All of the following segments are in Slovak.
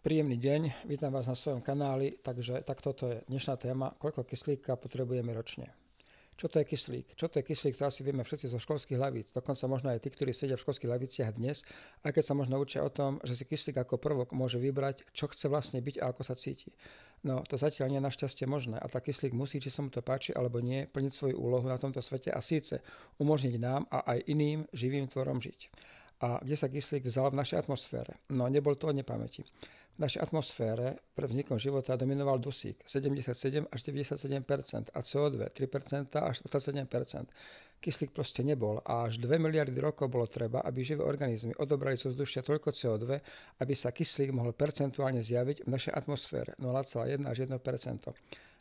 Príjemný deň, vítam vás na svojom kanáli. Takže toto je dnešná téma, koľko kyslíka potrebujeme ročne. Čo to je kyslík? Čo to je kyslík, to asi vieme všetci zo školských hlavíc. Dokonca možno aj tí, ktorí sedia v školských hlaviciach dnes, aj keď sa možno učia o tom, že si kyslík ako prvok môže vybrať, čo chce vlastne byť a ako sa cíti. No to zatiaľ nie je našťastie možné a tá kyslík musí, či sa mu to páči alebo nie, plniť svoju úlohu na tomto svete a síce umožniť nám a aj iným živým tvorom žiť. A kde sa kyslík vzal v našej atmosfére? No nebol to od nepamäti. V našej atmosfére pred vznikom života dominoval dusík 77 až 97% a CO2 3% až 27%. Kyslík proste nebol a až 2 miliardy rokov bolo treba, aby živé organizmy odobrali zo vzdušia toľko CO2, aby sa kyslík mohol percentuálne zjaviť v našej atmosfére 0,1 až 1%.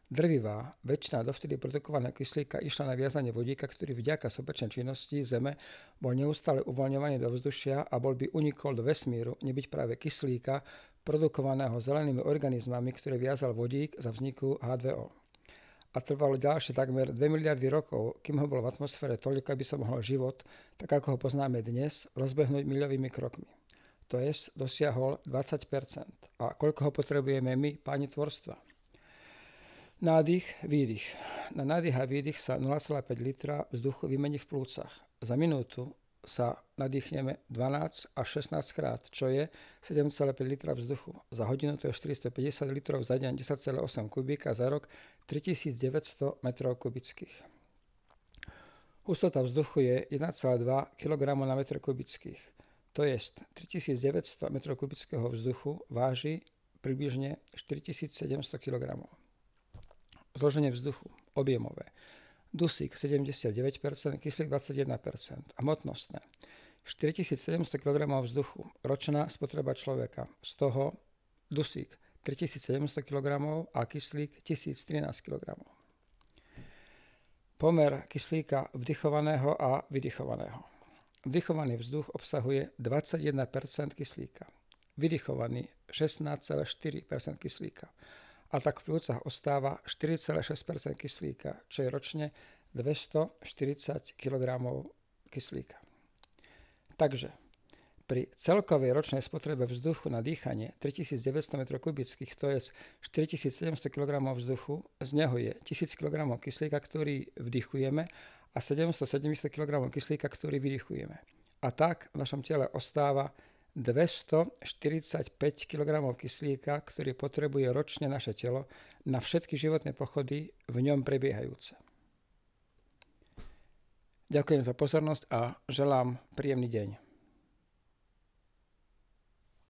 Drvivá väčšina dovtedy produkovaného kyslíka išla na viazanie vodíka, ktorý vďaka sopečnej činnosti Zeme bol neustále uvoľňovaný do vzdušia a bol by unikol do vesmíru, nebyť práve kyslíka produkovaného zelenými organizmami, ktoré viazal vodík za vzniku H2O. A trvalo ďalšie takmer 2 miliardy rokov, kým ho bolo v atmosfére toľko, aby sa mohol život, tak ako ho poznáme dnes, rozbehnúť miľovými krokmi. To jest dosiahol 20%. A koľko ho potrebujeme my, páni tvorstva? Nádych, výdych. Na nádych a výdych sa 0,5 litra vzduchu vymení v plúcach. Za minútu sa nadýchneme 12 až 16 krát, čo je 7,5 litra vzduchu. Za hodinu to je 450 litrov, za deň 10,8 kubíka, za rok 3900 metrov kubických. Hustota vzduchu je 1,2 kg na metr kubických. To je 3900 metrov kubického vzduchu váži približne 4700 kg. Zloženie vzduchu objemové. Dusík 79%, kyslík 21%. Hmotnostné. 4700 kg vzduchu. Ročná spotreba človeka. Z toho dusík 3700 kg a kyslík 1013 kg. Pomer kyslíka vdychovaného a vydychovaného. Vdychovaný vzduch obsahuje 21% kyslíka. Vydychovaný 16,4% kyslíka. A tak v plúcach ostáva 4,6% kyslíka, čo je ročne 240 kg kyslíka. Takže pri celkovej ročnej spotrebe vzduchu na dýchanie 3900 m3, to je 4700 kg vzduchu, z neho je 1000 kg kyslíka, ktorý vdychujeme a 770 kg kyslíka, ktorý vydychujeme. A tak v našom tele ostáva 245 kg kyslíka, ktorý potrebuje ročne naše telo na všetky životné pochody v ňom prebiehajúce. Ďakujem za pozornosť a želám príjemný deň.